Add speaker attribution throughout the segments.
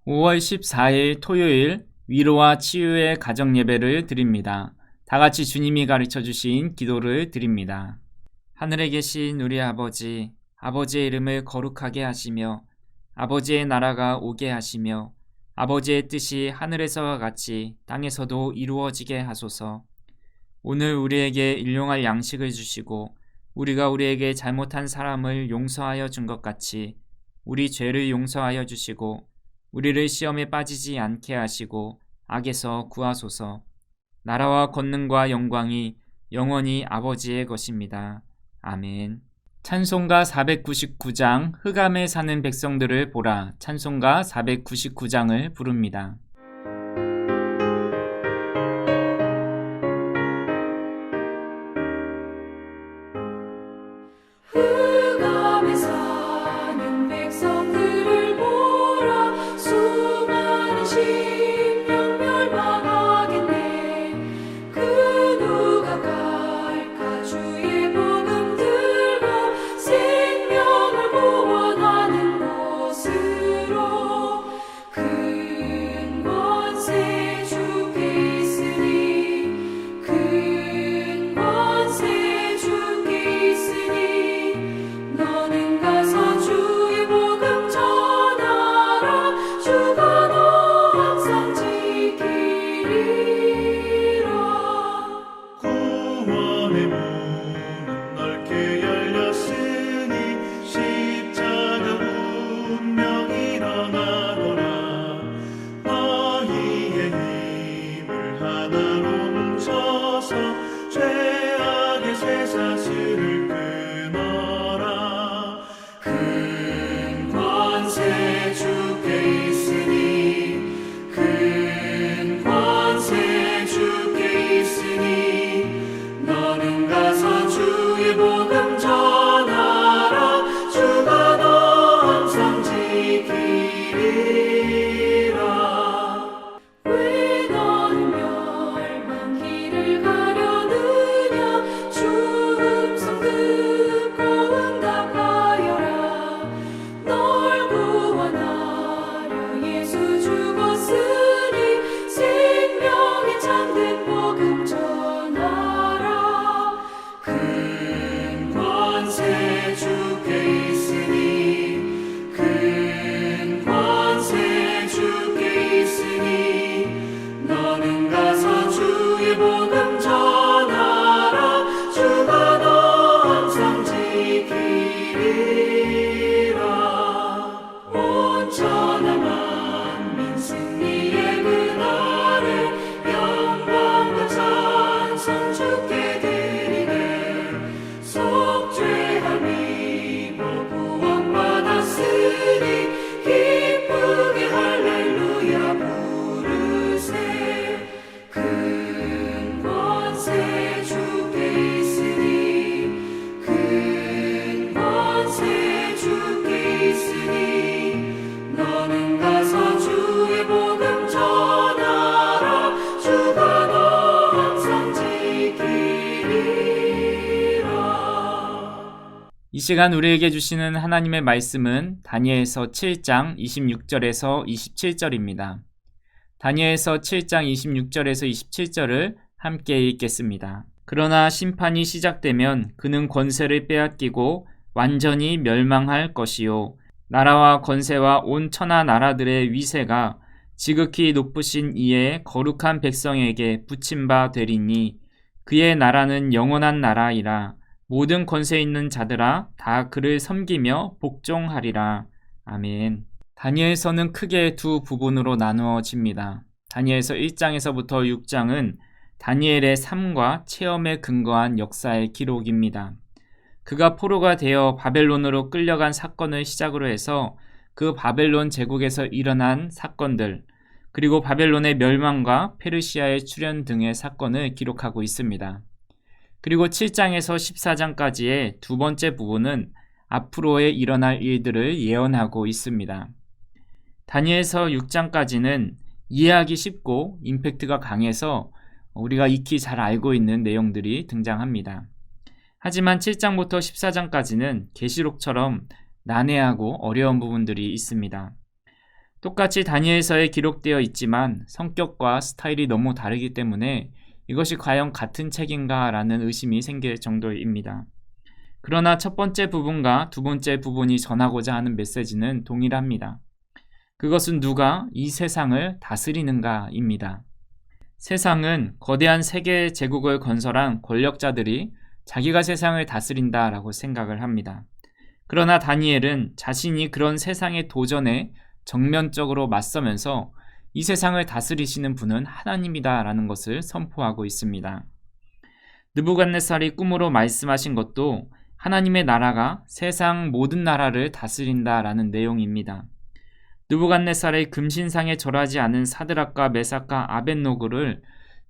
Speaker 1: 5월 14일 토요일 위로와 치유의 가정 예배를 드립니다. 다 같이 주님이 가르쳐 주신 기도를 드립니다. 하늘에 계신 우리 아버지, 아버지의 이름을 거룩하게 하시며 아버지의 나라가 오게 하시며 아버지의 뜻이 하늘에서와 같이 땅에서도 이루어지게 하소서. 오늘 우리에게 일용할 양식을 주시고 우리가 우리에게 잘못한 사람을 용서하여 준 것 같이 우리 죄를 용서하여 주시고 우리를 시험에 빠지지 않게 하시고 악에서 구하소서. 나라와 권능과 영광이 영원히 아버지의 것입니다. 아멘. 찬송가 499장 흑암에 사는 백성들을 보라. 찬송가 499장을 부릅니다.
Speaker 2: 흑암에 사는 백성들을 보라. 수많은 심령 멸망하겠네. 그 누가 갈까. 주의 복음 들고 생명을 구원하는 곳으로. 큰 권세 주께 있으니 큰 권세 주께 있으니 너는 가서 주의 복음 전하라. 주가 너 항상 지키리라.
Speaker 3: 구원의 문은 넓게 열렸으니 십자가 운명 일어나거라. 너희의 힘을 하나로 뭉쳐서 죄악의 쇠사슬을 끊어라. 큰 권세 주께 있으니 큰 권세 주께 있으니 너는 가서 주의 복음 전하라. 주가 너 항상 지키리라.
Speaker 2: 왜 너는 멸망길을 가려느냐. 주 음성 듣고 응답하여라. 널 구원하려 예수 죽었으니 생명의 참된 복음 전하라.
Speaker 3: 큰 권세 주께 있으니 큰 권세 주께 있으니 너는 가서 주의 복음 전하라. 주가 너 항상 지키리라. 온전한 만민 승리의 그날에 영광과 찬송 주께 드리네. 속죄함이 구원받았으니 기쁘게 할렐루야 부르세. 큰 권세 주께 있으니 큰 권세 주께 있으니 너는 가서 주의 복음 전하라. 주가 너 항상 지키리라.
Speaker 1: 이 시간 우리에게 주시는 하나님의 말씀은 다니엘서 7장 26절에서 27절입니다. 다니엘서 7장 26절에서 27절을 함께 읽겠습니다. 그러나 심판이 시작되면 그는 권세를 빼앗기고 완전히 멸망할 것이요. 나라와 권세와 온 천하 나라들의 위세가 지극히 높으신 이의 거룩한 백성에게 붙임바 되리니 그의 나라는 영원한 나라이라. 모든 권세 있는 자들아 다 그를 섬기며 복종하리라. 아멘. 다니엘서는 크게 두 부분으로 나누어집니다. 다니엘서 1장에서부터 6장은 다니엘의 삶과 체험에 근거한 역사의 기록입니다. 그가 포로가 되어 바벨론으로 끌려간 사건을 시작으로 해서 그 바벨론 제국에서 일어난 사건들, 그리고 바벨론의 멸망과 페르시아의 출현 등의 사건을 기록하고 있습니다. 그리고 7장에서 14장까지의 두 번째 부분은 앞으로에 일어날 일들을 예언하고 있습니다. 다니엘서 6장까지는 이해하기 쉽고 임팩트가 강해서 우리가 익히 잘 알고 있는 내용들이 등장합니다. 하지만 7장부터 14장까지는 계시록처럼 난해하고 어려운 부분들이 있습니다. 똑같이 다니엘서에 기록되어 있지만 성격과 스타일이 너무 다르기 때문에 이것이 과연 같은 책인가 라는 의심이 생길 정도입니다. 그러나 첫 번째 부분과 두 번째 부분이 전하고자 하는 메시지는 동일합니다. 그것은 누가 이 세상을 다스리는가입니다. 세상은 거대한 세계 제국을 건설한 권력자들이 자기가 세상을 다스린다라고 생각을 합니다. 그러나 다니엘은 자신이 그런 세상의 도전에 정면적으로 맞서면서 이 세상을 다스리시는 분은 하나님이다라는 것을 선포하고 있습니다. 느부갓네살이 꿈으로 말씀하신 것도 하나님의 나라가 세상 모든 나라를 다스린다라는 내용입니다. 느부갓네살의 금신상에 절하지 않은 사드락과 메삭과 아벳노고를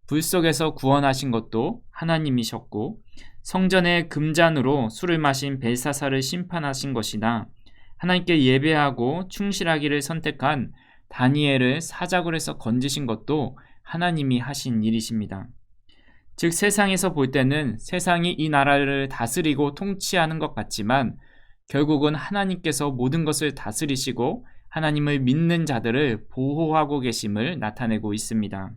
Speaker 1: 불 속에서 구원하신 것도 하나님이셨고, 성전의 금잔으로 술을 마신 벨사살을 심판하신 것이나 하나님께 예배하고 충실하기를 선택한 다니엘을 사자굴에서 건지신 것도 하나님이 하신 일이십니다. 즉 세상에서 볼 때는 세상이 이 나라를 다스리고 통치하는 것 같지만 결국은 하나님께서 모든 것을 다스리시고 하나님을 믿는 자들을 보호하고 계심을 나타내고 있습니다.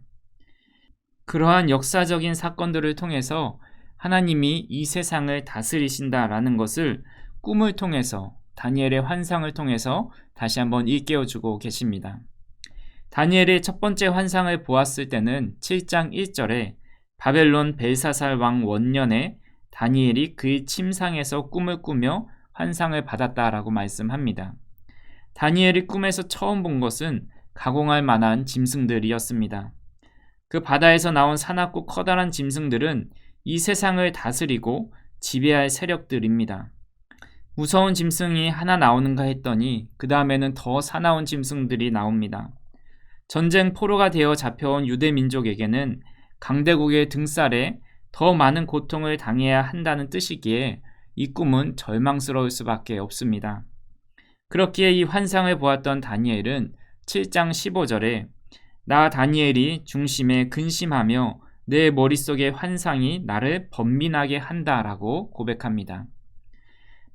Speaker 1: 그러한 역사적인 사건들을 통해서 하나님이 이 세상을 다스리신다라는 것을 꿈을 통해서, 다니엘의 환상을 통해서 다시 한번 일깨워주고 계십니다. 다니엘의 첫 번째 환상을 보았을 때는 7장 1절에 바벨론 벨사살 왕 원년에 다니엘이 그의 침상에서 꿈을 꾸며 환상을 받았다라고 말씀합니다. 다니엘이 꿈에서 처음 본 것은 가공할 만한 짐승들이었습니다. 그 바다에서 나온 사납고 커다란 짐승들은 이 세상을 다스리고 지배할 세력들입니다. 무서운 짐승이 하나 나오는가 했더니 그 다음에는 더 사나운 짐승들이 나옵니다. 전쟁 포로가 되어 잡혀온 유대 민족에게는 강대국의 등살에 더 많은 고통을 당해야 한다는 뜻이기에 이 꿈은 절망스러울 수밖에 없습니다. 그렇기에 이 환상을 보았던 다니엘은 7장 15절에 나 다니엘이 중심에 근심하며 내 머릿속의 환상이 나를 번민하게 한다라고 고백합니다.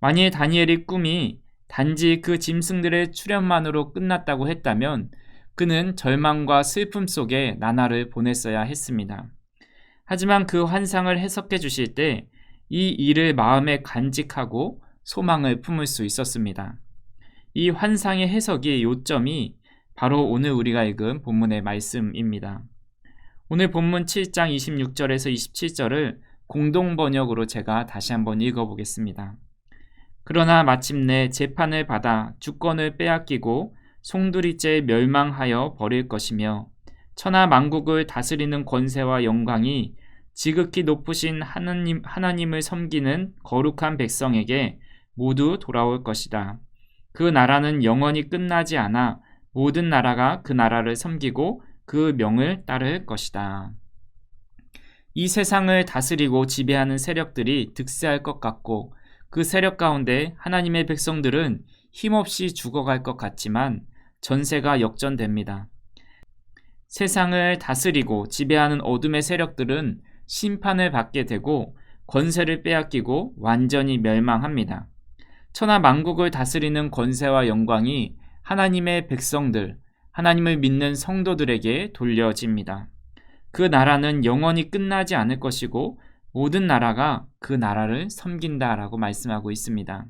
Speaker 1: 만일 다니엘의 꿈이 단지 그 짐승들의 출현만으로 끝났다고 했다면 그는 절망과 슬픔 속에 나날을 보냈어야 했습니다. 하지만 그 환상을 해석해 주실 때 이 일을 마음에 간직하고 소망을 품을 수 있었습니다. 이 환상의 해석의 요점이 바로 오늘 우리가 읽은 본문의 말씀입니다. 오늘 본문 7장 26절에서 27절을 공동 번역으로 제가 다시 한번 읽어보겠습니다. 그러나 마침내 재판을 받아 주권을 빼앗기고 송두리째 멸망하여 버릴 것이며 천하 만국을 다스리는 권세와 영광이 지극히 높으신 하나님을 섬기는 거룩한 백성에게 모두 돌아올 것이다. 그 나라는 영원히 끝나지 않아 모든 나라가 그 나라를 섬기고 그 명을 따를 것이다. 이 세상을 다스리고 지배하는 세력들이 득세할 것 같고 그 세력 가운데 하나님의 백성들은 힘없이 죽어갈 것 같지만 전세가 역전됩니다. 세상을 다스리고 지배하는 어둠의 세력들은 심판을 받게 되고 권세를 빼앗기고 완전히 멸망합니다. 천하 만국을 다스리는 권세와 영광이 하나님의 백성들, 하나님을 믿는 성도들에게 돌려집니다. 그 나라는 영원히 끝나지 않을 것이고 모든 나라가 그 나라를 섬긴다라고 말씀하고 있습니다.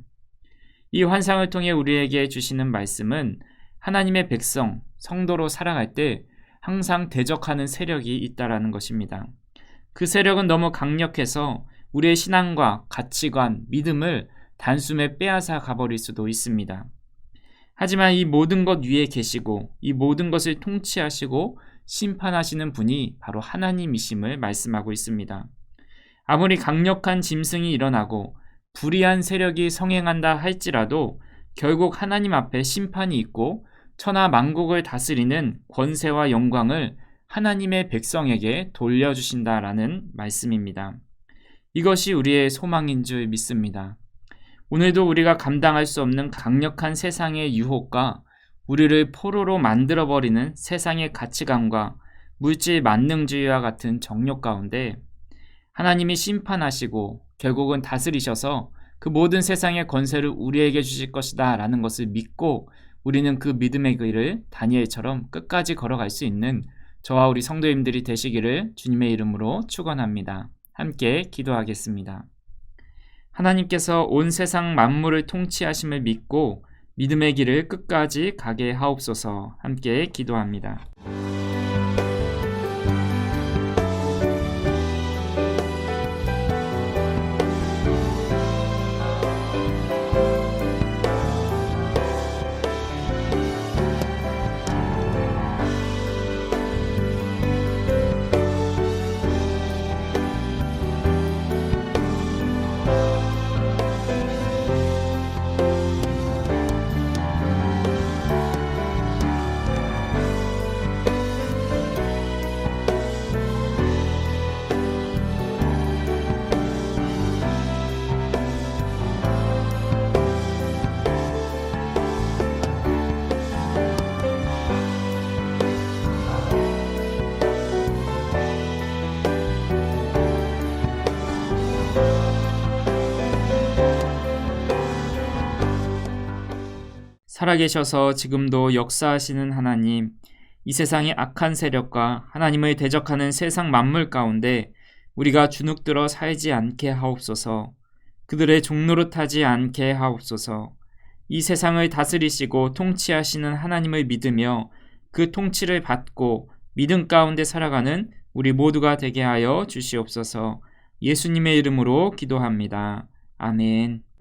Speaker 1: 이 환상을 통해 우리에게 주시는 말씀은 하나님의 백성, 성도로 살아갈 때 항상 대적하는 세력이 있다라는 것입니다. 그 세력은 너무 강력해서 우리의 신앙과 가치관, 믿음을 단숨에 빼앗아 가버릴 수도 있습니다. 하지만 이 모든 것 위에 계시고 이 모든 것을 통치하시고 심판하시는 분이 바로 하나님이심을 말씀하고 있습니다. 아무리 강력한 짐승이 일어나고 불의한 세력이 성행한다 할지라도 결국 하나님 앞에 심판이 있고 천하 만국을 다스리는 권세와 영광을 하나님의 백성에게 돌려주신다라는 말씀입니다. 이것이 우리의 소망인 줄 믿습니다. 오늘도 우리가 감당할 수 없는 강력한 세상의 유혹과 우리를 포로로 만들어버리는 세상의 가치관과 물질 만능주의와 같은 정욕 가운데 하나님이 심판하시고 결국은 다스리셔서 그 모든 세상의 권세를 우리에게 주실 것이다 라는 것을 믿고 우리는 그 믿음의 길을 다니엘처럼 끝까지 걸어갈 수 있는 저와 우리 성도님들이 되시기를 주님의 이름으로 축원합니다. 함께 기도하겠습니다. 하나님께서 온 세상 만물을 통치하심을 믿고 믿음의 길을 끝까지 가게 하옵소서. 함께 기도합니다. 살아계셔서 지금도 역사하시는 하나님, 이 세상의 악한 세력과 하나님을 대적하는 세상 만물 가운데 우리가 주눅들어 살지 않게 하옵소서. 그들의 종노릇하지 않게 하옵소서. 이 세상을 다스리시고 통치하시는 하나님을 믿으며 그 통치를 받고 믿음 가운데 살아가는 우리 모두가 되게 하여 주시옵소서. 예수님의 이름으로 기도합니다. 아멘.